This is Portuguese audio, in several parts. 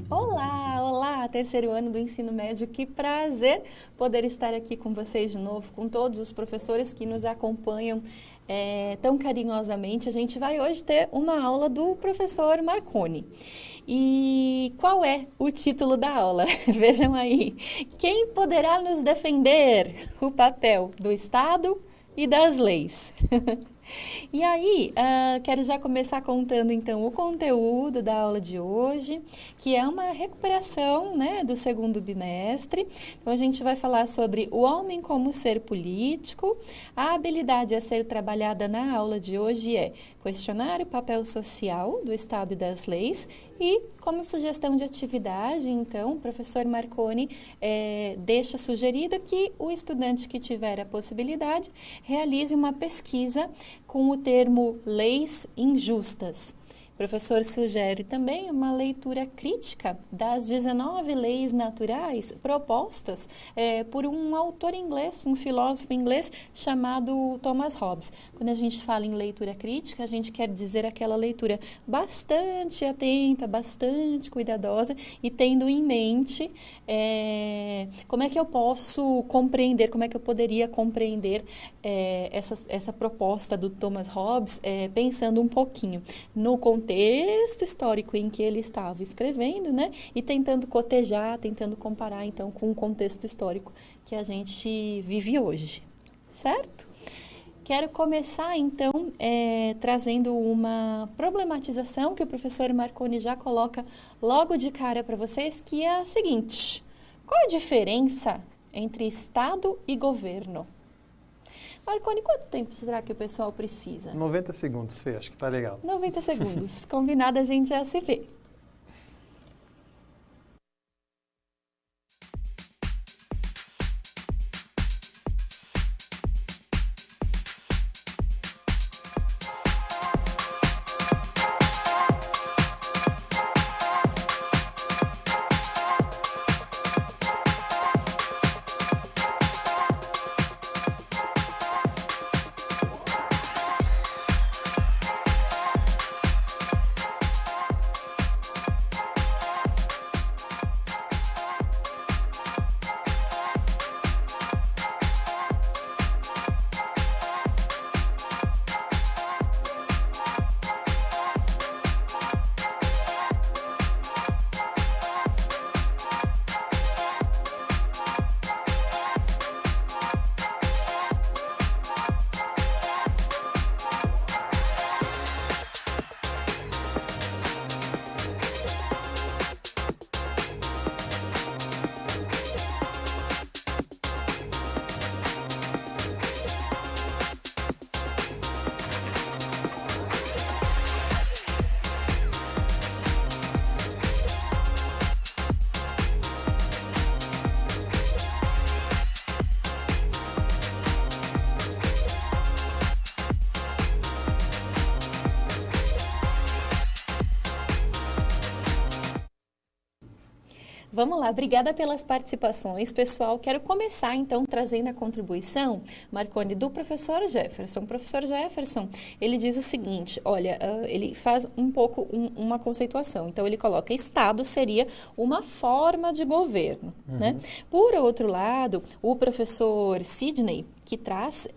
Olá, olá, terceiro ano do ensino médio, que prazer poder estar aqui com vocês de novo, com todos os professores que nos acompanham tão carinhosamente. A gente vai hoje ter uma aula do professor Marconi. E qual é o título da aula? Vejam aí, quem poderá nos defender? O papel do Estado e das leis. E aí, quero já começar contando então o conteúdo da aula de hoje, que é uma recuperação, né, do segundo bimestre. Então, a gente vai falar sobre o homem como ser político. A habilidade a ser trabalhada na aula de hoje é questionar o papel social do Estado e das leis. E, como sugestão de atividade, então, o professor Marconi deixa sugerido que o estudante que tiver a possibilidade realize uma pesquisa com o termo leis injustas. O professor sugere também uma leitura crítica das 19 leis naturais propostas por um autor inglês, um filósofo inglês chamado Thomas Hobbes. Quando a gente fala em leitura crítica, a gente quer dizer aquela leitura bastante atenta, bastante cuidadosa e tendo em mente como é que eu posso compreender, como é que eu poderia compreender essa proposta do Thomas Hobbes, pensando um pouquinho no contexto histórico em que ele estava escrevendo, né? E tentando cotejar, tentando comparar, então, com o contexto histórico que a gente vive hoje, certo? Quero começar, então, trazendo uma problematização que o professor Marconi já coloca logo de cara para vocês, que é a seguinte: qual a diferença entre Estado e governo? Marconi, quanto tempo será que o pessoal precisa? 90 segundos, Fê, acho que tá legal. 90 segundos. Combinado, a gente já se vê. Vamos lá, obrigada pelas participações, pessoal. Quero começar, então, trazendo a contribuição, Marconi, do professor Jefferson. O professor Jefferson, ele diz o seguinte, olha, ele faz um pouco uma conceituação. Então, ele coloca, Estado seria uma forma de governo, né? Por outro lado, o professor Sidney, que traz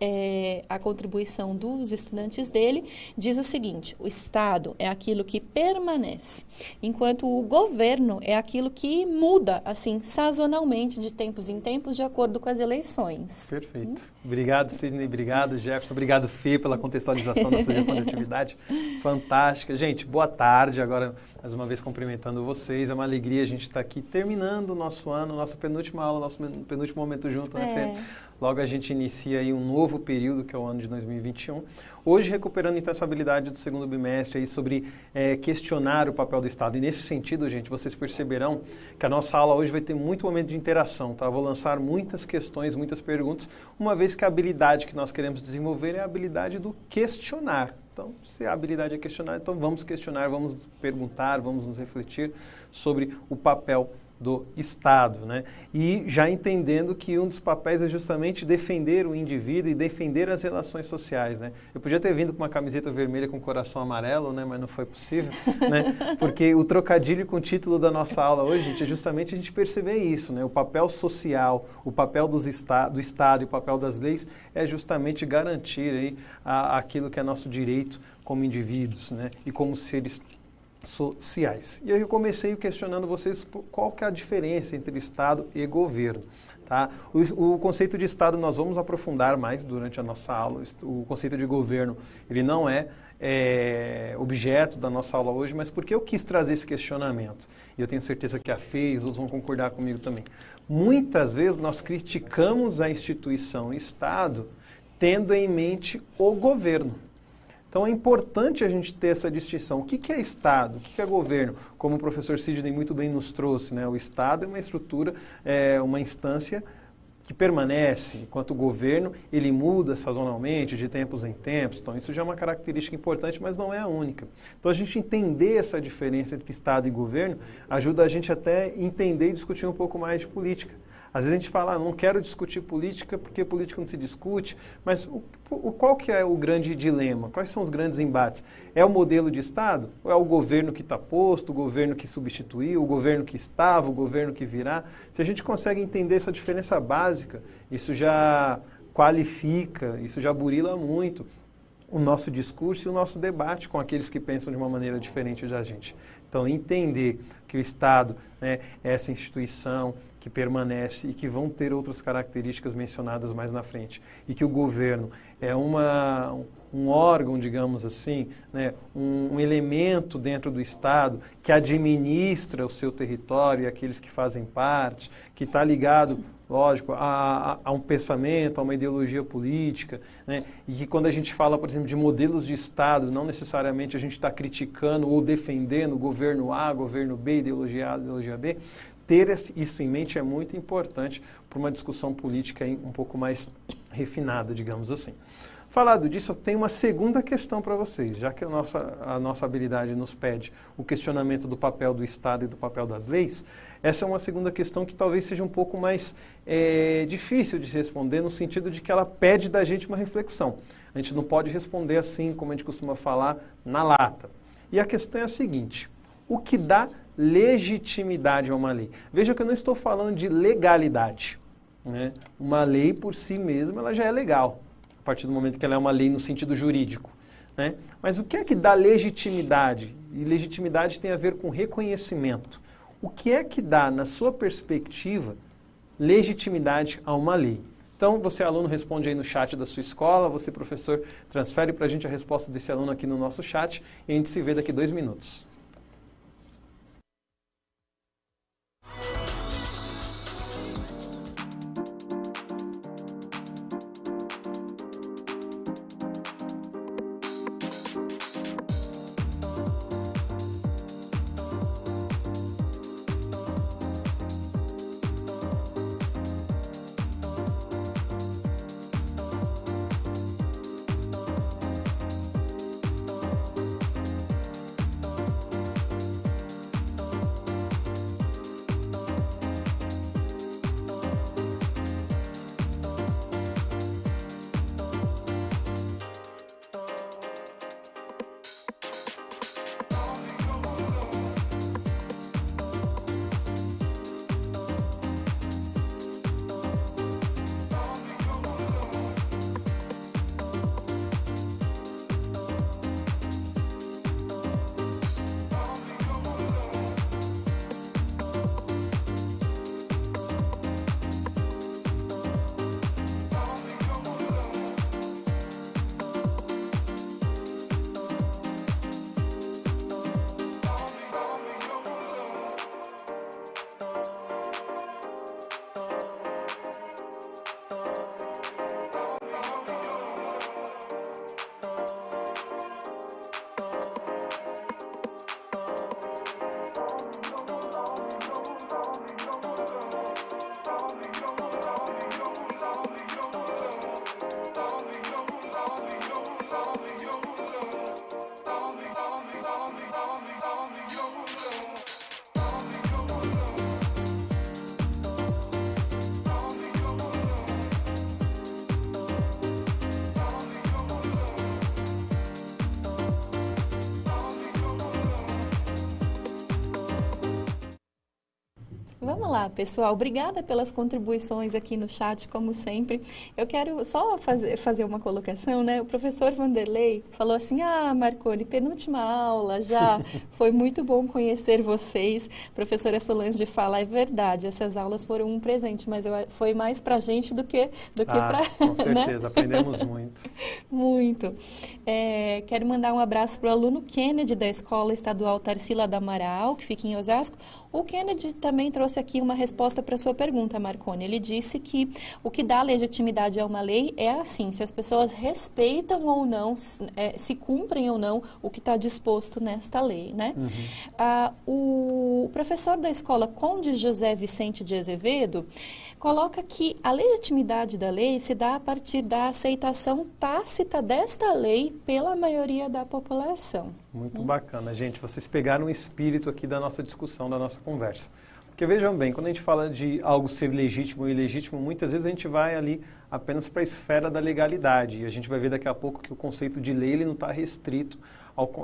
a contribuição dos estudantes dele, diz o seguinte, o Estado é aquilo que permanece, enquanto o governo é aquilo que muda, assim, sazonalmente, de tempos em tempos, de acordo com as eleições. Perfeito. Obrigado, Sidney. Obrigado, Jefferson. Obrigado, Fê, pela contextualização da sugestão de atividade. Fantástica. Gente, boa tarde. Agora, mais uma vez, cumprimentando vocês. É uma alegria a gente estar aqui terminando o nosso ano, nossa penúltima aula, nosso penúltimo momento junto, né, Fê? Logo a gente inicia aí um novo período, que é o ano de 2021. Hoje, recuperando então essa habilidade do segundo bimestre aí sobre questionar o papel do Estado. E nesse sentido, gente, vocês perceberão que a nossa aula hoje vai ter muito momento de interação, tá? Eu vou lançar muitas questões, muitas perguntas, uma vez que a habilidade que nós queremos desenvolver é a habilidade do questionar. Então, se a habilidade é questionar, então vamos questionar, vamos perguntar, vamos nos refletir sobre o papel do Estado, né? E já entendendo que um dos papéis é justamente defender o indivíduo e defender as relações sociais, né? Eu podia ter vindo com uma camiseta vermelha com coração amarelo, né? Mas não foi possível, né? Porque o trocadilho com o título da nossa aula hoje, gente, é justamente a gente perceber isso, né? O papel social, o papel do Estado e o papel das leis é justamente garantir aí aquilo que é nosso direito como indivíduos, né? E como seres sociais. E aí eu comecei questionando vocês qual que é a diferença entre Estado e governo. Tá? O conceito de Estado nós vamos aprofundar mais durante a nossa aula. O conceito de governo ele não é objeto da nossa aula hoje, mas porque eu quis trazer esse questionamento. E eu tenho certeza que a Fê e os outros vão concordar comigo também. Muitas vezes nós criticamos a instituição Estado tendo em mente o governo. Então é importante a gente ter essa distinção. O que é Estado? O que é governo? Como o professor Sidney muito bem nos trouxe, né? O Estado é uma estrutura, uma instância que permanece, enquanto o governo ele muda sazonalmente, de tempos em tempos. Então isso já é uma característica importante, mas não é a única. Então a gente entender essa diferença entre Estado e governo ajuda a gente até entender e discutir um pouco mais de política. Às vezes a gente fala, não quero discutir política porque política não se discute, mas qual que é o grande dilema? Quais são os grandes embates? É o modelo de Estado? Ou é o governo que está posto, o governo que substituiu, o governo que estava, o governo que virá? Se a gente consegue entender essa diferença básica, isso já qualifica, isso já burila muito o nosso discurso e o nosso debate com aqueles que pensam de uma maneira diferente da gente. Então, entender que o Estado, né, é essa instituição que permanece e que vão ter outras características mencionadas mais na frente, e que o governo é um órgão, digamos assim, né, um elemento dentro do Estado que administra o seu território e aqueles que fazem parte, que está ligado, lógico, a um pensamento, a uma ideologia política, né? E que quando a gente fala, por exemplo, de modelos de Estado, não necessariamente a gente está criticando ou defendendo o governo A, governo B, ideologia A, ideologia B. Ter isso em mente é muito importante para uma discussão política um pouco mais refinada, digamos assim. Falado disso, eu tenho uma segunda questão para vocês, já que a nossa habilidade nos pede o questionamento do papel do Estado e do papel das leis. Essa é uma segunda questão que talvez seja um pouco mais difícil de se responder, no sentido de que ela pede da gente uma reflexão. A gente não pode responder assim, como a gente costuma falar, na lata. E a questão é a seguinte: o que dá legitimidade a uma lei? Veja que eu não estou falando de legalidade, né? Uma lei por si mesma ela já é legal, a partir do momento que ela é uma lei no sentido jurídico, né? Mas o que é que dá legitimidade? E legitimidade tem a ver com reconhecimento. O que é que dá, na sua perspectiva, legitimidade a uma lei? Então, você, aluno, responde aí no chat da sua escola, você, professor, transfere para a gente a resposta desse aluno aqui no nosso chat e a gente se vê daqui 2 minutos. Vamos lá, pessoal. Obrigada pelas contribuições aqui no chat, como sempre. Eu quero só fazer uma colocação, né? O professor Vanderlei falou assim, Marconi, penúltima aula já, foi muito bom conhecer vocês. Professora Solange fala, é verdade, essas aulas foram um presente, mas foi mais para a gente do que para... Com certeza, né? Aprendemos muito. Muito. Quero mandar um abraço para o aluno Kennedy, da Escola Estadual Tarsila do Amaral, que fica em Osasco. O Kennedy também trouxe aqui uma resposta para a sua pergunta, Marconi. Ele disse que o que dá legitimidade a uma lei é assim, se as pessoas respeitam ou não, se cumprem ou não o que está disposto nesta lei, né? O professor da escola Conde José Vicente de Azevedo coloca que a legitimidade da lei se dá a partir da aceitação tácita desta lei pela maioria da população. Muito bacana, gente. Vocês pegaram o espírito aqui da nossa discussão, da nossa conversa. Porque vejam bem, quando a gente fala de algo ser legítimo ou ilegítimo, muitas vezes a gente vai ali apenas para a esfera da legalidade. E a gente vai ver daqui a pouco que o conceito de lei ele não está restrito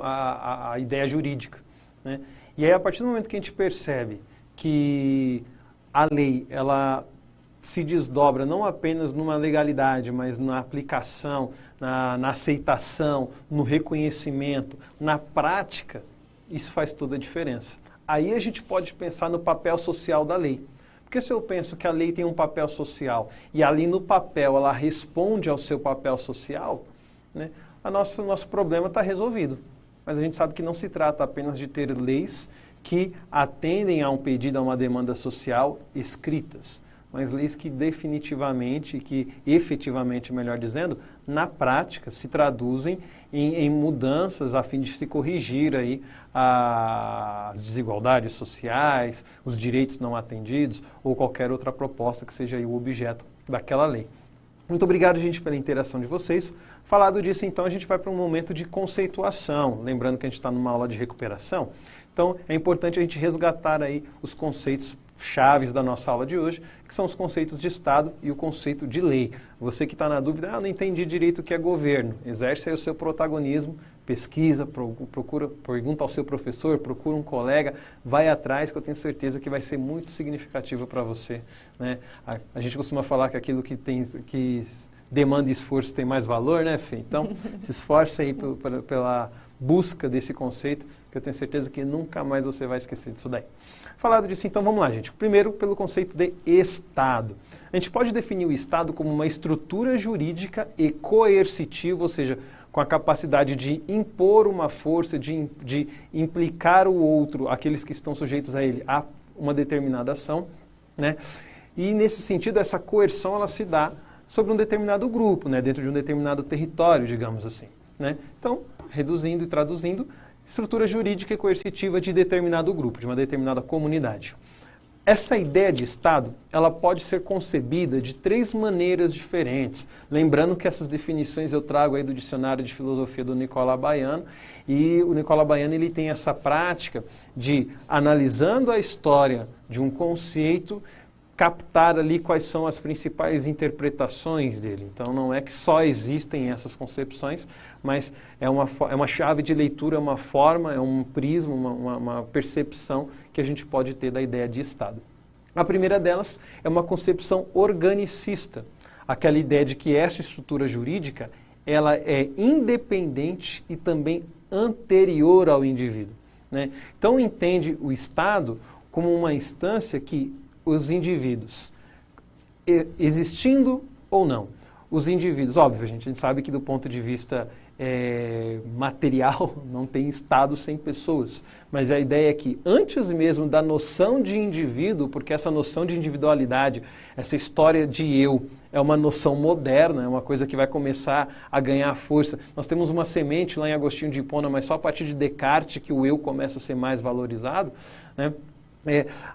à ideia jurídica, né? E aí, a partir do momento que a gente percebe que a lei, ela se desdobra não apenas numa legalidade, mas na aplicação, na aceitação, no reconhecimento, na prática, isso faz toda a diferença. Aí a gente pode pensar no papel social da lei. Porque se eu penso que a lei tem um papel social e ali no papel ela responde ao seu papel social, né, o nosso problema está resolvido. Mas a gente sabe que não se trata apenas de ter leis que atendem a um pedido, a uma demanda social escritas, mas leis que definitivamente, que efetivamente, melhor dizendo, na prática se traduzem em mudanças a fim de se corrigir aí as desigualdades sociais, os direitos não atendidos ou qualquer outra proposta que seja aí o objeto daquela lei. Muito obrigado, gente, pela interação de vocês. Falado disso, então, a gente vai para um momento de conceituação. Lembrando que a gente está numa aula de recuperação, então é importante a gente resgatar aí os conceitos chaves da nossa aula de hoje, que são os conceitos de Estado e o conceito de lei. Você que está na dúvida, não entendi direito o que é governo, exerce aí o seu protagonismo, pesquisa, pergunta ao seu professor, procura um colega, vai atrás, que eu tenho certeza que vai ser muito significativo para você, né? A gente costuma falar que aquilo que demanda esforço tem mais valor, né, Fê? Então, se esforce aí pela busca desse conceito, que eu tenho certeza que nunca mais você vai esquecer disso daí. Falado disso, então, vamos lá, gente. Primeiro, pelo conceito de Estado. A gente pode definir o Estado como uma estrutura jurídica e coercitiva, ou seja, com a capacidade de impor uma força, de implicar o outro, aqueles que estão sujeitos a ele, a uma determinada ação, né? E, nesse sentido, essa coerção, ela se dá sobre um determinado grupo, né? Dentro de um determinado território, digamos assim, né? Então, reduzindo e traduzindo, estrutura jurídica e coercitiva de determinado grupo, de uma determinada comunidade. Essa ideia de Estado, ela pode ser concebida de 3 maneiras diferentes. Lembrando que essas definições eu trago aí do Dicionário de Filosofia do Nicola Baiano, e o Nicola Baiano ele tem essa prática de, analisando a história de um conceito, captar ali quais são as principais interpretações dele. Então, não é que só existem essas concepções, mas é uma chave de leitura, é uma forma, é um prisma, uma percepção que a gente pode ter da ideia de Estado. A primeira delas é uma concepção organicista, aquela ideia de que essa estrutura jurídica ela é independente e também anterior ao indivíduo, né? Então, entende o Estado como uma instância que os indivíduos, existindo ou não, os indivíduos, óbvio, a gente sabe que do ponto de vista material não tem Estado sem pessoas, mas a ideia é que antes mesmo da noção de indivíduo, porque essa noção de individualidade, essa história de eu, é uma noção moderna, é uma coisa que vai começar a ganhar força. Nós temos uma semente lá em Agostinho de Hipona, mas só a partir de Descartes que o eu começa a ser mais valorizado, né?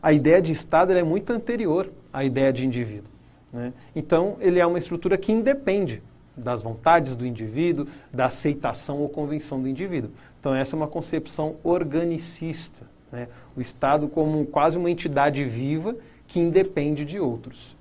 A ideia de Estado ela é muito anterior à ideia de indivíduo, né? Então, ele é uma estrutura que independe das vontades do indivíduo, da aceitação ou convenção do indivíduo. Então, essa é uma concepção organicista, né? O Estado como quase uma entidade viva que independe de outros.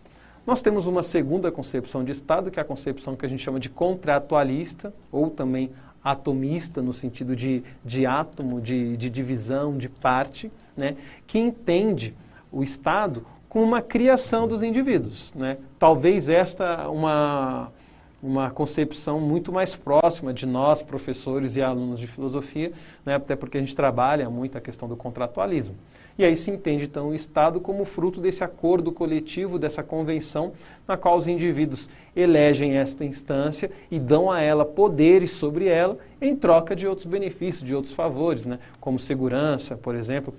Nós temos uma segunda concepção de Estado, que é a concepção que a gente chama de contratualista, ou também atomista, no sentido de átomo, de divisão, de parte, né, que entende o Estado como uma criação dos indivíduos, né? Talvez esta uma concepção muito mais próxima de nós, professores e alunos de filosofia, né? Até porque a gente trabalha muito a questão do contratualismo. E aí se entende, então, o Estado como fruto desse acordo coletivo, dessa convenção, na qual os indivíduos elegem esta instância e dão a ela poderes sobre ela em troca de outros benefícios, de outros favores, né? Como segurança, por exemplo,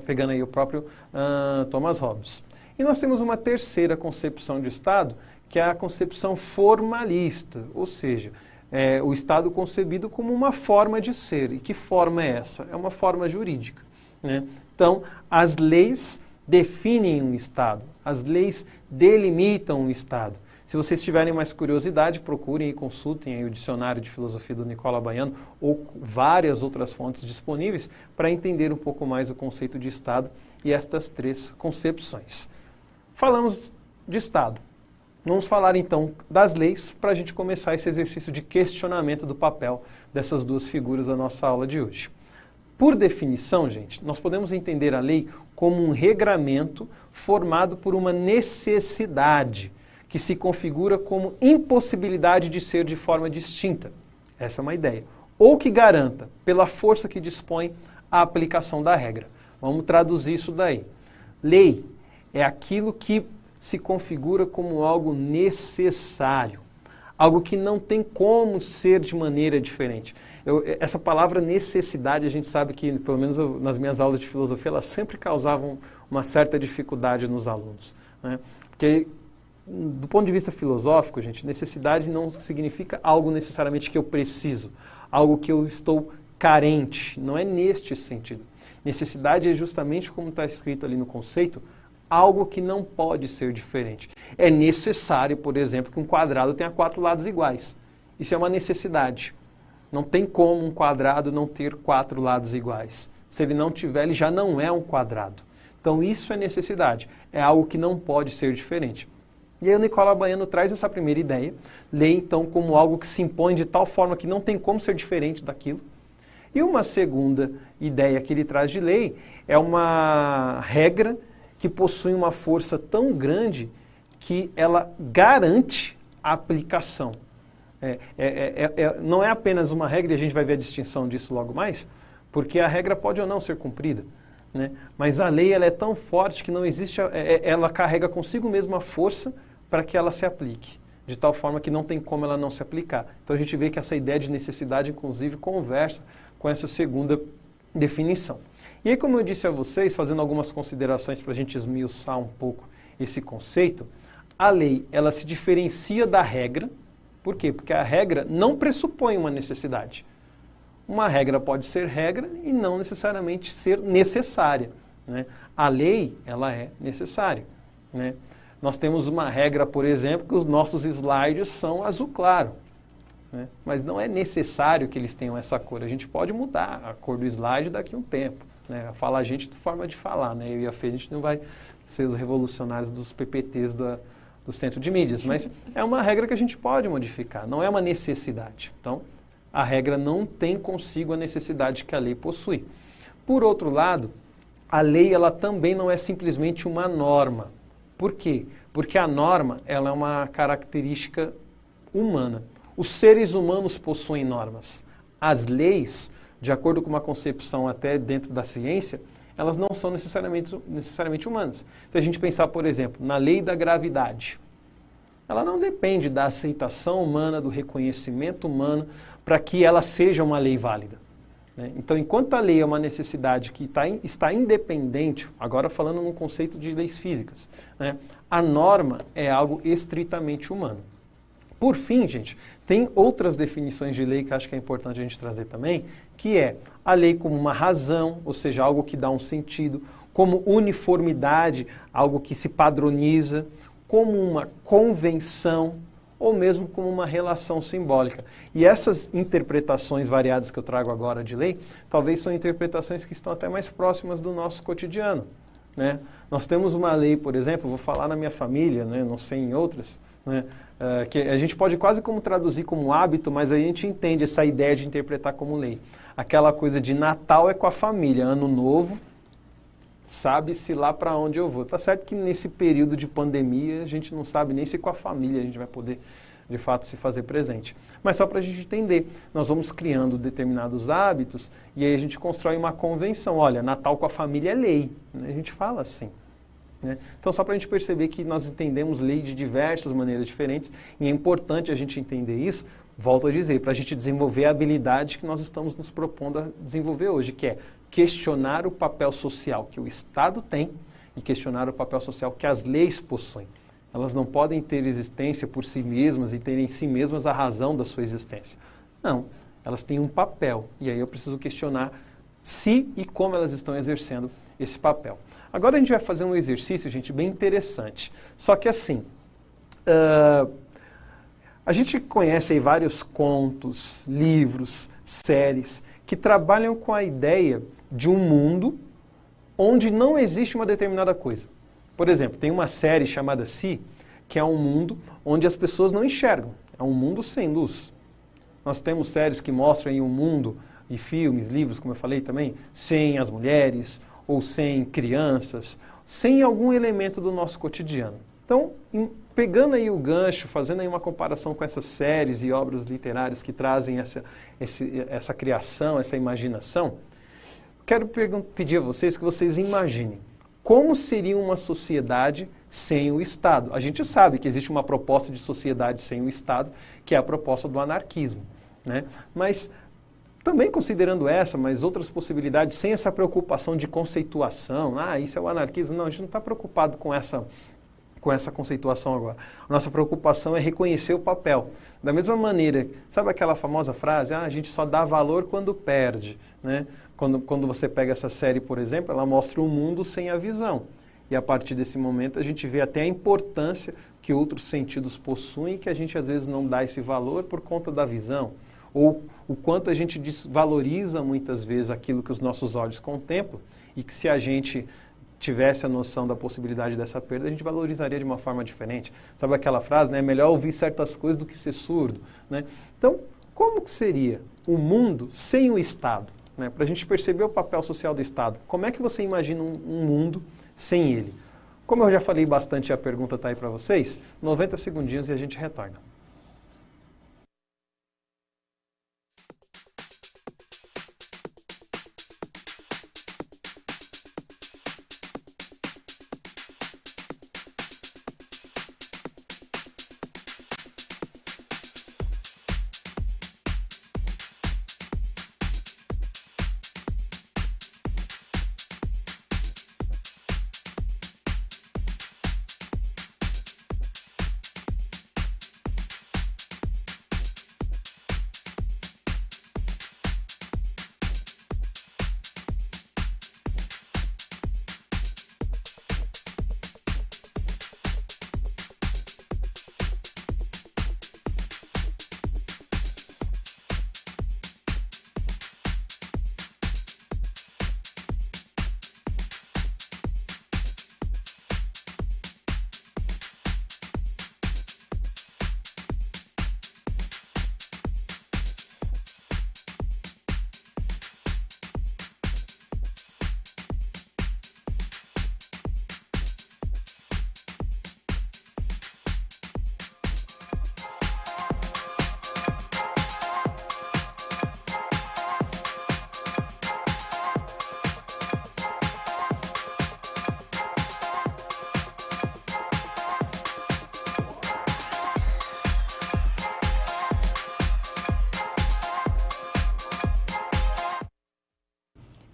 pegando aí o próprio Thomas Hobbes. E nós temos uma terceira concepção de Estado, que é a concepção formalista, ou seja, o Estado concebido como uma forma de ser. E que forma é essa? É uma forma jurídica, né? Então, as leis definem um Estado, as leis delimitam um Estado. Se vocês tiverem mais curiosidade, procurem e consultem aí o Dicionário de Filosofia do Nicola Baiano ou várias outras fontes disponíveis para entender um pouco mais o conceito de Estado e estas três concepções. Falamos de Estado. Vamos falar então das leis para a gente começar esse exercício de questionamento do papel dessas duas figuras da nossa aula de hoje. Por definição, gente, nós podemos entender a lei como um regramento formado por uma necessidade que se configura como impossibilidade de ser de forma distinta. Essa é uma ideia. Ou que garanta, pela força que dispõe, a aplicação da regra. Vamos traduzir isso daí. Lei é aquilo que se configura como algo necessário, algo que não tem como ser de maneira diferente. Essa palavra necessidade, a gente sabe que, pelo menos nas minhas aulas de filosofia, elas sempre causavam uma certa dificuldade nos alunos, né? Porque, do ponto de vista filosófico, gente, necessidade não significa algo necessariamente que eu preciso, algo que eu estou carente, não é neste sentido. Necessidade é justamente como está escrito ali no conceito, algo que não pode ser diferente. É necessário, por exemplo, que um quadrado tenha 4 lados iguais. Isso é uma necessidade. Não tem como um quadrado não ter 4 lados iguais. Se ele não tiver, ele já não é um quadrado. Então isso é necessidade. É algo que não pode ser diferente. E aí o Nicola Baiano traz essa primeira ideia, lei então como algo que se impõe de tal forma que não tem como ser diferente daquilo. E uma segunda ideia que ele traz de lei é uma regra que possui uma força tão grande que ela garante a aplicação. Não é apenas uma regra, e a gente vai ver a distinção disso logo mais, porque a regra pode ou não ser cumprida, né? Mas a lei ela é tão forte que não existe, ela carrega consigo mesma a força para que ela se aplique, de tal forma que não tem como ela não se aplicar. Então a gente vê que essa ideia de necessidade, inclusive, conversa com essa segunda definição. E aí, como eu disse a vocês, fazendo algumas considerações para a gente esmiuçar um pouco esse conceito, a lei ela se diferencia da regra. Por quê? Porque a regra não pressupõe uma necessidade. Uma regra pode ser regra e não necessariamente ser necessária, né? A lei, ela é necessária, né? Nós temos uma regra, por exemplo, que os nossos slides são azul claro, né? Mas não é necessário que eles tenham essa cor. A gente pode mudar a cor do slide daqui a um tempo, né? Fala a gente de forma de falar, né? Eu e a Fê, a gente não vai ser os revolucionários dos PPTs do centro de mídias, mas é uma regra que a gente pode modificar, não é uma necessidade. Então, a regra não tem consigo a necessidade que a lei possui. Por outro lado, a lei ela também não é simplesmente uma norma. Por quê? Porque a norma ela é uma característica humana. Os seres humanos possuem normas. As leis, de acordo com uma concepção até dentro da ciência, elas não são necessariamente humanas. Se a gente pensar, por exemplo, na lei da gravidade, ela não depende da aceitação humana, do reconhecimento humano, para que ela seja uma lei válida, né? Então, enquanto a lei é uma necessidade que está independente, agora falando num conceito de leis físicas, né, a norma é algo estritamente humano. Por fim, gente, tem outras definições de lei que acho que é importante a gente trazer também, que é a lei como uma razão, ou seja, algo que dá um sentido, como uniformidade, algo que se padroniza, como uma convenção, ou mesmo como uma relação simbólica. E essas interpretações variadas que eu trago agora de lei, talvez são interpretações que estão até mais próximas do nosso cotidiano, né? Nós temos uma lei, por exemplo, vou falar na minha família, né, não sei em outras, né, que a gente pode quase como traduzir como hábito, mas aí a gente entende essa ideia de interpretar como lei. Aquela coisa de Natal é com a família, Ano Novo sabe-se lá para onde eu vou. Tá certo que nesse período de pandemia a gente não sabe nem se com a família a gente vai poder, de fato, se fazer presente. Mas só para a gente entender, nós vamos criando determinados hábitos e aí a gente constrói uma convenção. Olha, Natal com a família é lei, né? A gente fala assim. Né? Então, só para a gente perceber que nós entendemos lei de diversas maneiras diferentes e é importante a gente entender isso, volto a dizer, para a gente desenvolver a habilidade que nós estamos nos propondo a desenvolver hoje, que é questionar o papel social que o Estado tem e questionar o papel social que as leis possuem. Elas não podem ter existência por si mesmas e ter em si mesmas a razão da sua existência. Não, elas têm um papel e aí eu preciso questionar se e como elas estão exercendo esse papel. Agora a gente vai fazer um exercício, gente, bem interessante. Só que assim, a gente conhece aí vários contos, livros, séries que trabalham com a ideia de um mundo onde não existe uma determinada coisa. Por exemplo, tem uma série chamada Si, que é um mundo onde as pessoas não enxergam. É um mundo sem luz. Nós temos séries que mostram aí um mundo, e filmes, livros, como eu falei também, sem as mulheres, ou sem crianças, sem algum elemento do nosso cotidiano. Então, pegando aí o gancho, fazendo aí uma comparação com essas séries e obras literárias que trazem essa criação, essa imaginação, quero pedir a vocês que vocês imaginem como seria uma sociedade sem o Estado. A gente sabe que existe uma proposta de sociedade sem o Estado, que é a proposta do anarquismo, né? Mas também considerando essa, mas outras possibilidades, sem essa preocupação de conceituação, isso é o anarquismo, não, a gente não está preocupado com essa conceituação agora. A nossa preocupação é reconhecer o papel. Da mesma maneira, sabe aquela famosa frase, a gente só dá valor quando perde, né? Quando você pega essa série, por exemplo, ela mostra o mundo sem a visão. E a partir desse momento a gente vê até a importância que outros sentidos possuem e que a gente às vezes não dá esse valor por conta da visão. Ou o quanto a gente desvaloriza muitas vezes aquilo que os nossos olhos contemplam e que se a gente tivesse a noção da possibilidade dessa perda, a gente valorizaria de uma forma diferente. Sabe aquela frase, né? É melhor ouvir certas coisas do que ser surdo, né? Então, como que seria o mundo sem o Estado? Né? Para a gente perceber o papel social do Estado, como é que você imagina um mundo sem ele? Como eu já falei bastante, a pergunta está aí para vocês, 90 segundinhos e a gente retorna.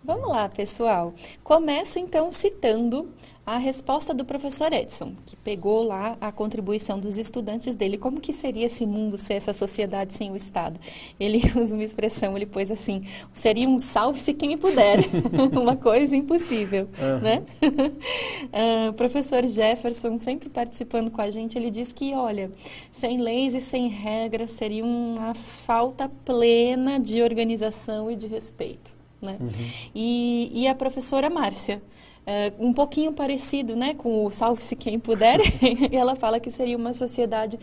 Vamos lá, pessoal. Começo, então, citando a resposta do professor Edson, que pegou lá a contribuição dos estudantes dele. Como que seria esse mundo, ser essa sociedade sem o Estado? Ele usa uma expressão, ele pôs assim, seria um salve-se quem puder, uma coisa impossível, né? O professor Jefferson, sempre participando com a gente, ele diz que, olha, sem leis e sem regras seria uma falta plena de organização e de respeito. Né? E a professora Márcia, um pouquinho parecido, né, com o salve-se quem puder, ela fala que seria uma sociedade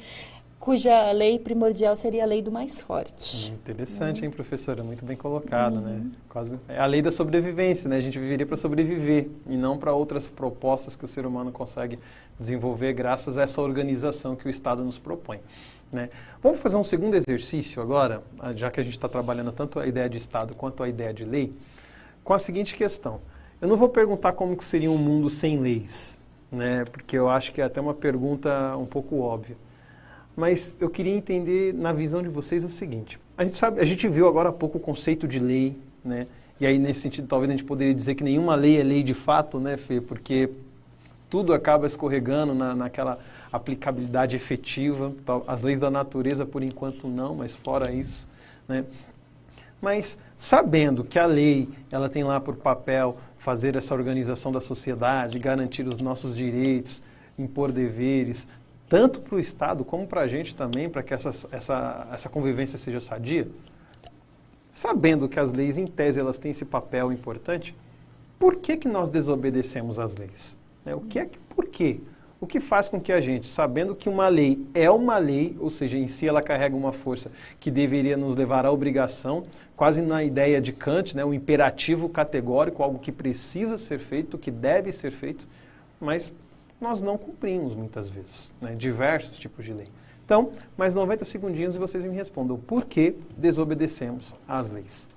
cuja lei primordial seria a lei do mais forte. Interessante, hein, professora? Muito bem colocado, né? Quase, é a lei da sobrevivência, né? A gente viveria para sobreviver e não para outras propostas que o ser humano consegue desenvolver graças a essa organização que o Estado nos propõe, né? Vamos fazer um segundo exercício agora, já que a gente está trabalhando tanto a ideia de Estado quanto a ideia de lei, com a seguinte questão. Eu não vou perguntar como que seria um mundo sem leis, né? Porque eu acho que é até uma pergunta um pouco óbvia. Mas eu queria entender, na visão de vocês, o seguinte. A gente viu agora há pouco o conceito de lei, né? E aí, nesse sentido, talvez a gente poderia dizer que nenhuma lei é lei de fato, né, Fê? Porque tudo acaba escorregando naquela aplicabilidade efetiva. As leis da natureza, por enquanto, não, mas fora isso, né? Mas sabendo que a lei, ela tem lá por papel fazer essa organização da sociedade, garantir os nossos direitos, impor deveres, tanto para o Estado como para a gente também, para que essa convivência seja sadia, sabendo que as leis, em tese, elas têm esse papel importante, por que nós desobedecemos às leis? Por quê? O que faz com que a gente, sabendo que uma lei é uma lei, ou seja, em si ela carrega uma força que deveria nos levar à obrigação, quase na ideia de Kant, né, o imperativo categórico, algo que precisa ser feito, que deve ser feito, mas nós não cumprimos muitas vezes, né, diversos tipos de lei. Então, mais 90 segundinhos e vocês me respondam por que desobedecemos às leis.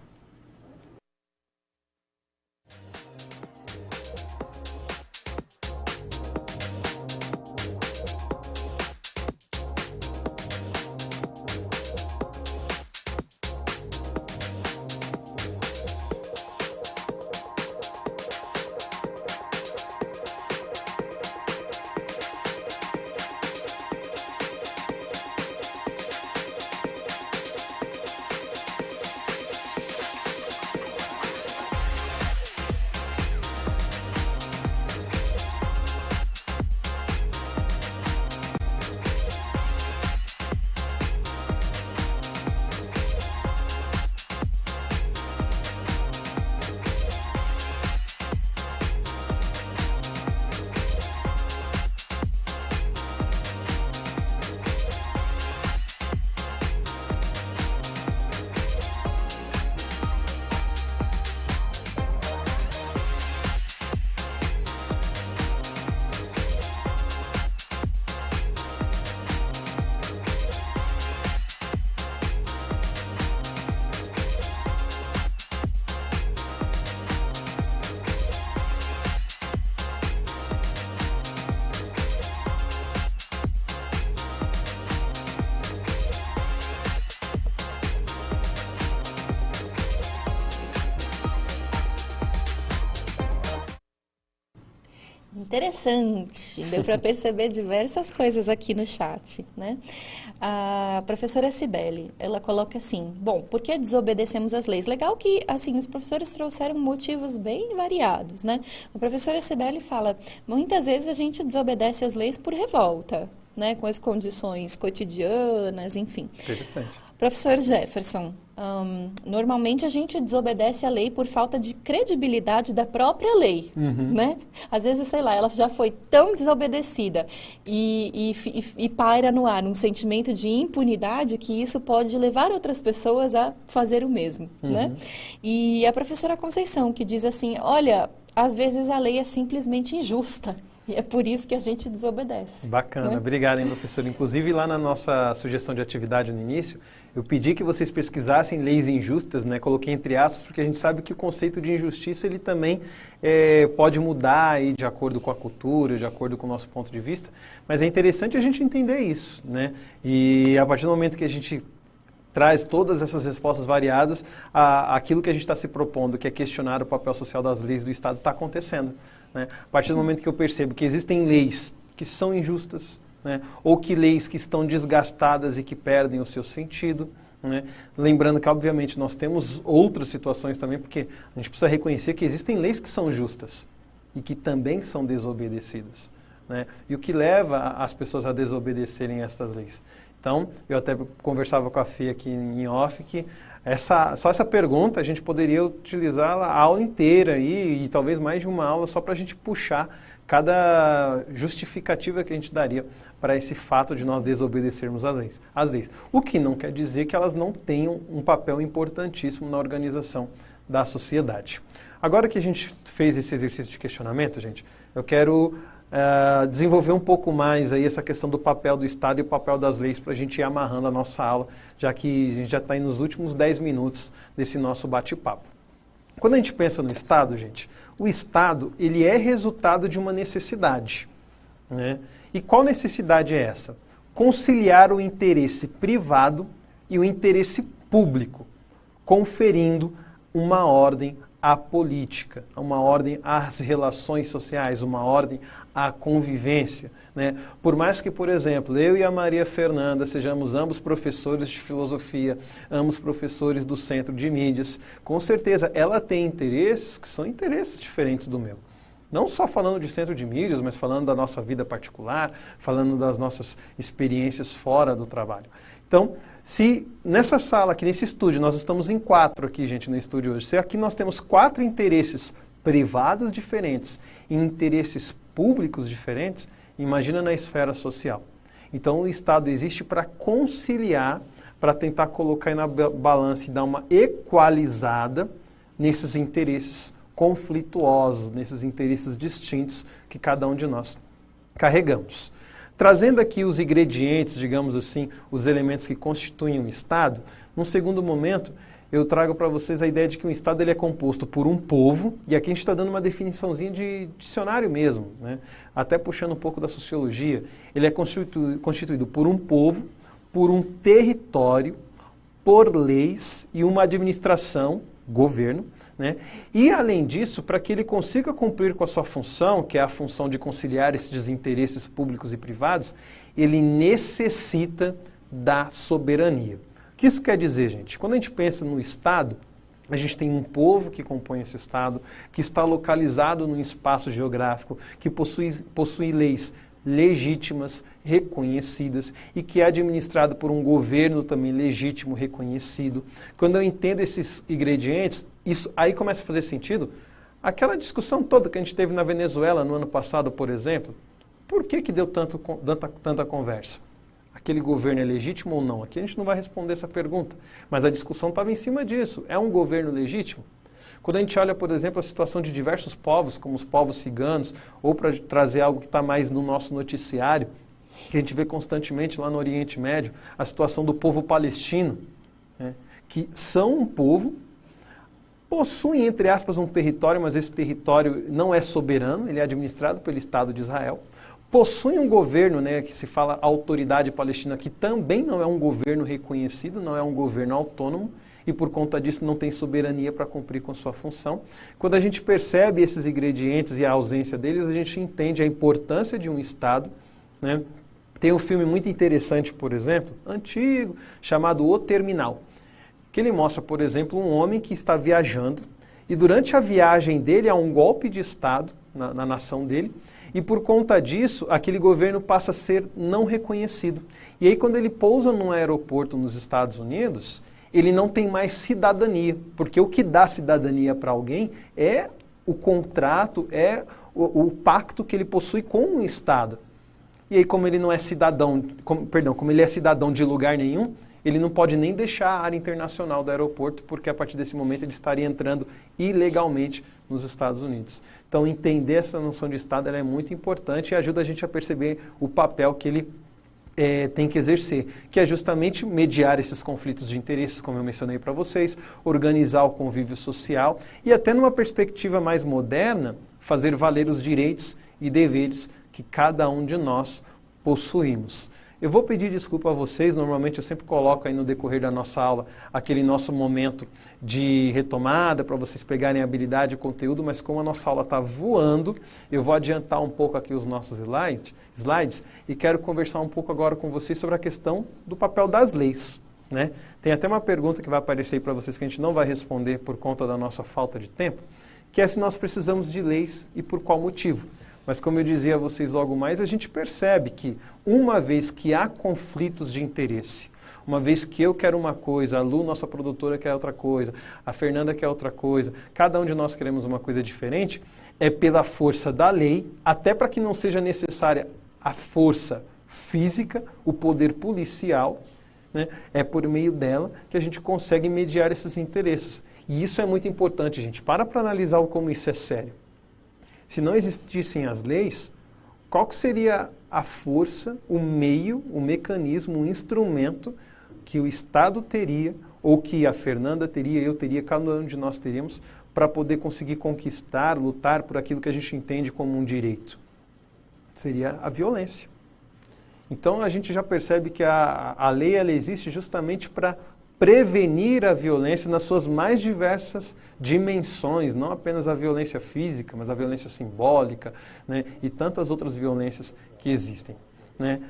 Interessante, deu para perceber diversas coisas aqui no chat, né? A professora Cibele, ela coloca assim, bom, por que desobedecemos as leis? Legal que, assim, os professores trouxeram motivos bem variados, né? A professora Cibele fala, muitas vezes a gente desobedece as leis por revolta, né? Com as condições cotidianas, enfim. Interessante. Professor Jefferson, normalmente a gente desobedece a lei por falta de credibilidade da própria lei, né? Às vezes, sei lá, ela já foi tão desobedecida e paira no ar um sentimento de impunidade que isso pode levar outras pessoas a fazer o mesmo, né? E a professora Conceição, que diz assim, olha, às vezes a lei é simplesmente injusta. E é por isso que a gente desobedece. Bacana, né? Obrigado, hein, professor. Inclusive, lá na nossa sugestão de atividade no início, eu pedi que vocês pesquisassem leis injustas, né? Coloquei entre aspas, porque a gente sabe que o conceito de injustiça, ele também pode mudar aí, de acordo com a cultura, de acordo com o nosso ponto de vista, mas é interessante a gente entender isso, né? E a partir do momento que a gente traz todas essas respostas variadas, aquilo que a gente está se propondo, que é questionar o papel social das leis do Estado, está acontecendo. Né? A partir do momento que eu percebo que existem leis que são injustas, né? Ou que leis que estão desgastadas e que perdem o seu sentido, né? Lembrando que, obviamente, nós temos outras situações também, porque a gente precisa reconhecer que existem leis que são justas e que também são desobedecidas, né? E o que leva as pessoas a desobedecerem essas leis. Então, eu até conversava com a Fê aqui em off que só essa pergunta a gente poderia utilizá-la a aula inteira e talvez mais de uma aula só para a gente puxar cada justificativa que a gente daria para esse fato de nós desobedecermos às leis. O que não quer dizer que elas não tenham um papel importantíssimo na organização da sociedade. Agora que a gente fez esse exercício de questionamento, gente, eu quero desenvolver um pouco mais aí essa questão do papel do Estado e o papel das leis para a gente ir amarrando a nossa aula, já que a gente já está aí nos últimos 10 minutos desse nosso bate-papo. Quando a gente pensa no Estado, gente, o Estado ele é resultado de uma necessidade, né? E qual necessidade é essa? Conciliar o interesse privado e o interesse público, conferindo uma ordem à política, uma ordem às relações sociais, uma ordem à convivência, né? Por mais que, por exemplo, eu e a Maria Fernanda sejamos ambos professores de filosofia, ambos professores do Centro de Mídias, com certeza ela tem interesses que são interesses diferentes do meu. Não só falando de Centro de Mídias, mas falando da nossa vida particular, falando das nossas experiências fora do trabalho. Então, se nessa sala aqui, nesse estúdio, nós estamos em 4 aqui, gente, no estúdio hoje, se aqui nós temos 4 interesses privados diferentes e interesses públicos diferentes, imagina na esfera social. Então, o Estado existe para conciliar, para tentar colocar aí na balança e dar uma equalizada nesses interesses conflituosos, nesses interesses distintos que cada um de nós carregamos. Trazendo aqui os ingredientes, digamos assim, os elementos que constituem um Estado, num segundo momento, eu trago para vocês a ideia de que um Estado ele é composto por um povo, e aqui a gente está dando uma definiçãozinha de dicionário mesmo, né? Até puxando um pouco da sociologia. Ele é constituído por um povo, por um território, por leis e uma administração, governo, né? E, além disso, para que ele consiga cumprir com a sua função, que é a função de conciliar esses interesses públicos e privados, ele necessita da soberania. O que isso quer dizer, gente? Quando a gente pensa no Estado, a gente tem um povo que compõe esse Estado, que está localizado num espaço geográfico, que possui leis legítimas, reconhecidas e que é administrado por um governo também legítimo, reconhecido. Quando eu entendo esses ingredientes, isso aí começa a fazer sentido. Aquela discussão toda que a gente teve na Venezuela no ano passado, por exemplo, por que deu tanta conversa? Aquele governo é legítimo ou não? Aqui a gente não vai responder essa pergunta, mas a discussão estava em cima disso. É um governo legítimo? Quando a gente olha, por exemplo, a situação de diversos povos, como os povos ciganos, ou para trazer algo que está mais no nosso noticiário, que a gente vê constantemente lá no Oriente Médio, a situação do povo palestino, né, que são um povo, possuem, entre aspas, um território, mas esse território não é soberano, ele é administrado pelo Estado de Israel, possui um governo, né, que se fala Autoridade Palestina, que também não é um governo reconhecido, não é um governo autônomo, e por conta disso não tem soberania para cumprir com sua função. Quando a gente percebe esses ingredientes e a ausência deles, a gente entende a importância de um Estado, né? Tem um filme muito interessante, por exemplo, antigo, chamado O Terminal, que ele mostra, por exemplo, um homem que está viajando e durante a viagem dele há um golpe de Estado na nação dele e por conta disso aquele governo passa a ser não reconhecido. E aí quando ele pousa num aeroporto nos Estados Unidos, ele não tem mais cidadania, porque o que dá cidadania para alguém é o contrato, é o pacto que ele possui com o Estado. E aí como ele não é cidadão, como ele é cidadão de lugar nenhum, ele não pode nem deixar a área internacional do aeroporto, porque a partir desse momento ele estaria entrando ilegalmente nos Estados Unidos. Então entender essa noção de Estado ela é muito importante e ajuda a gente a perceber o papel que ele tem que exercer, que é justamente mediar esses conflitos de interesses, como eu mencionei para vocês, organizar o convívio social e até numa perspectiva mais moderna, fazer valer os direitos e deveres que cada um de nós possuímos. Eu vou pedir desculpa a vocês, normalmente eu sempre coloco aí no decorrer da nossa aula aquele nosso momento de retomada para vocês pegarem a habilidade e conteúdo, mas como a nossa aula está voando, eu vou adiantar um pouco aqui os nossos slides e quero conversar um pouco agora com vocês sobre a questão do papel das leis, né? Tem até uma pergunta que vai aparecer aí para vocês que a gente não vai responder por conta da nossa falta de tempo, que é se nós precisamos de leis e por qual motivo. Mas como eu dizia a vocês logo mais, a gente percebe que uma vez que há conflitos de interesse, uma vez que eu quero uma coisa, a Lu, nossa produtora, quer outra coisa, a Fernanda quer outra coisa, cada um de nós queremos uma coisa diferente, é pela força da lei, até para que não seja necessária a força física, o poder policial, né? É por meio dela que a gente consegue mediar esses interesses. E isso é muito importante, gente. Para analisar como isso é sério. Se não existissem as leis, qual que seria a força, o meio, o mecanismo, o instrumento que o Estado teria, ou que a Fernanda teria, eu teria, cada um de nós teríamos, para poder conseguir conquistar, lutar por aquilo que a gente entende como um direito? Seria a violência. Então a gente já percebe que a lei ela existe justamente para prevenir a violência nas suas mais diversas dimensões, não apenas a violência física, mas a violência simbólica, né, e tantas outras violências que existem, né.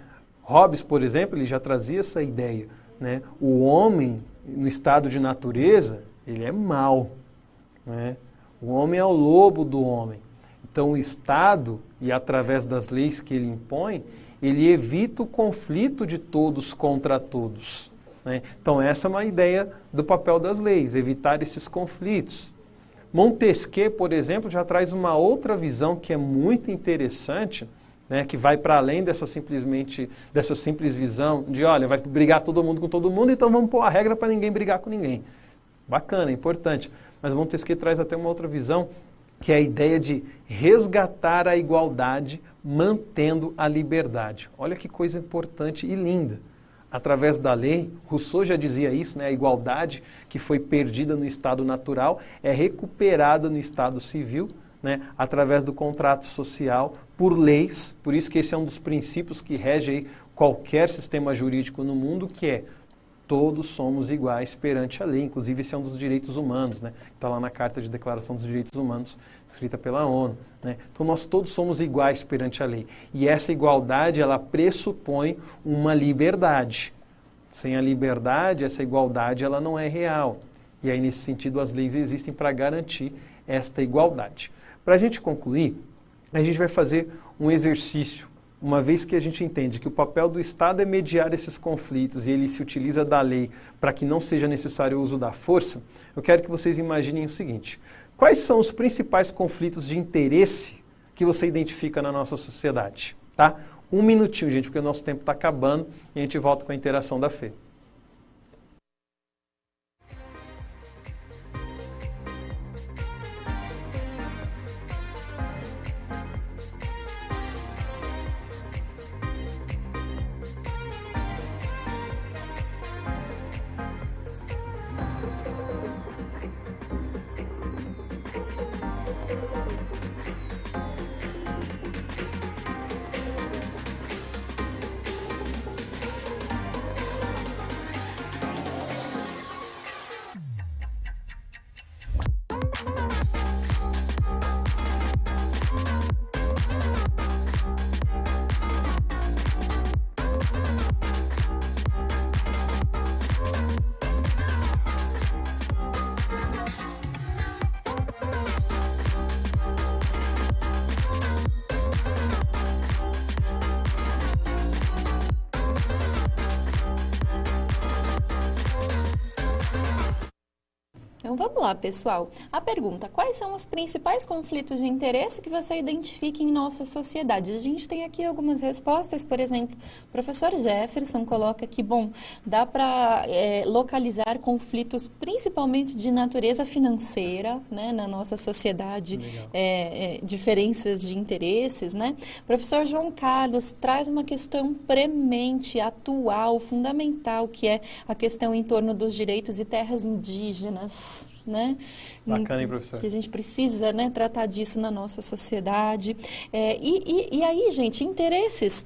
Hobbes, por exemplo, ele já trazia essa ideia, né, o homem no estado de natureza, ele é mau, né, o homem é o lobo do homem. Então o Estado, e através das leis que ele impõe, ele evita o conflito de todos contra todos. Então essa é uma ideia do papel das leis, evitar esses conflitos. Montesquieu, por exemplo, já traz uma outra visão que é muito interessante, né, que vai para além dessa simples visão de, olha, vai brigar todo mundo com todo mundo, então vamos pôr a regra para ninguém brigar com ninguém. Bacana, importante. Mas Montesquieu traz até uma outra visão, que é a ideia de resgatar a igualdade mantendo a liberdade. Olha que coisa importante e linda. Através da lei, Rousseau já dizia isso, né? A igualdade que foi perdida no estado natural é recuperada no estado civil, né? Através do contrato social, por leis. Por isso que esse é um dos princípios que rege aí qualquer sistema jurídico no mundo, que é todos somos iguais perante a lei. Inclusive esse é um dos direitos humanos, né? Está lá na Carta de Declaração dos Direitos Humanos, escrita pela ONU, né? Então nós todos somos iguais perante a lei. E essa igualdade, ela pressupõe uma liberdade. Sem a liberdade, essa igualdade ela não é real. E aí nesse sentido as leis existem para garantir esta igualdade. Para a gente concluir, a gente vai fazer um exercício. Uma vez que a gente entende que o papel do Estado é mediar esses conflitos e ele se utiliza da lei para que não seja necessário o uso da força, eu quero que vocês imaginem o seguinte: quais são os principais conflitos de interesse que você identifica na nossa sociedade? Tá? Um minutinho, gente, porque o nosso tempo está acabando e a gente volta com a interação da Fê. Então vamos lá, pessoal. A pergunta: quais são os principais conflitos de interesse que você identifica em nossa sociedade? A gente tem aqui algumas respostas, por exemplo, o professor Jefferson coloca que, bom, dá para localizar conflitos principalmente de natureza financeira, né, na nossa sociedade, diferenças de interesses, né? O professor João Carlos traz uma questão premente, atual, fundamental, que é a questão em torno dos direitos e terras indígenas. Né? Bacana, hein, professor? Que a gente precisa, né, tratar disso na nossa sociedade. E aí, gente, interesses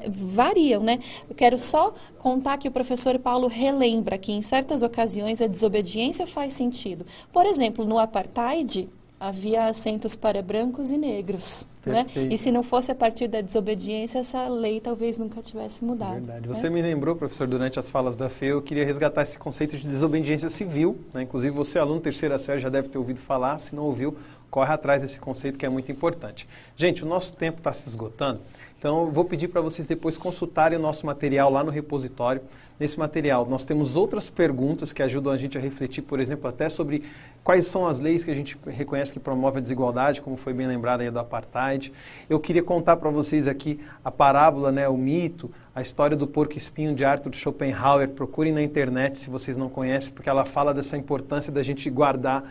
variam, né? Eu quero só contar que o professor Paulo relembra que em certas ocasiões a desobediência faz sentido. Por exemplo, no apartheid havia assentos para brancos e negros. Né? E se não fosse a partir da desobediência, essa lei talvez nunca tivesse mudado. Verdade. Você me lembrou, professor, durante as falas da Fê, eu queria resgatar esse conceito de desobediência civil, né? Inclusive você, aluno terceira série, já deve ter ouvido falar. Se não ouviu, corre atrás desse conceito que é muito importante. Gente, o nosso tempo está se esgotando, então eu vou pedir para vocês depois consultarem o nosso material lá no repositório. Nesse material nós temos outras perguntas que ajudam a gente a refletir, por exemplo, até sobre quais são as leis que a gente reconhece que promovem a desigualdade, como foi bem lembrado aí do apartheid. Eu queria contar para vocês aqui a parábola, né, o mito, a história do porco-espinho de Arthur Schopenhauer. Procurem na internet se vocês não conhecem, porque ela fala dessa importância da gente guardar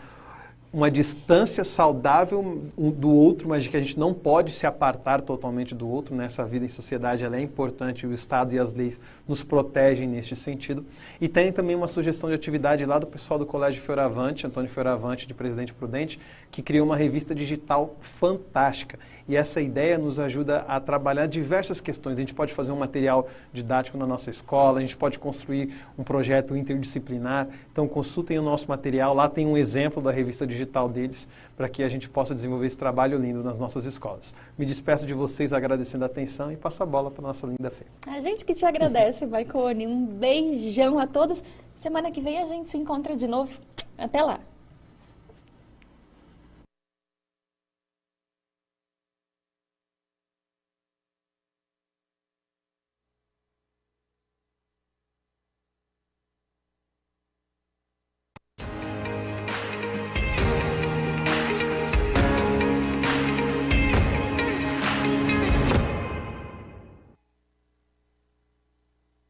uma distância saudável do outro, mas de que a gente não pode se apartar totalmente do outro. Nessa vida em sociedade ela é importante, o Estado e as leis nos protegem neste sentido. E tem também uma sugestão de atividade lá do pessoal do Colégio Fioravante, Antônio Fioravante, de Presidente Prudente, que criou uma revista digital fantástica. E essa ideia nos ajuda a trabalhar diversas questões. A gente pode fazer um material didático na nossa escola, a gente pode construir um projeto interdisciplinar. Então consultem o nosso material, lá tem um exemplo da revista digital deles, para que a gente possa desenvolver esse trabalho lindo nas nossas escolas. Me despeço de vocês agradecendo a atenção e passo a bola para a nossa linda Fê. A gente que te agradece, Marconi. Um beijão a todos. Semana que vem a gente se encontra de novo. Até lá!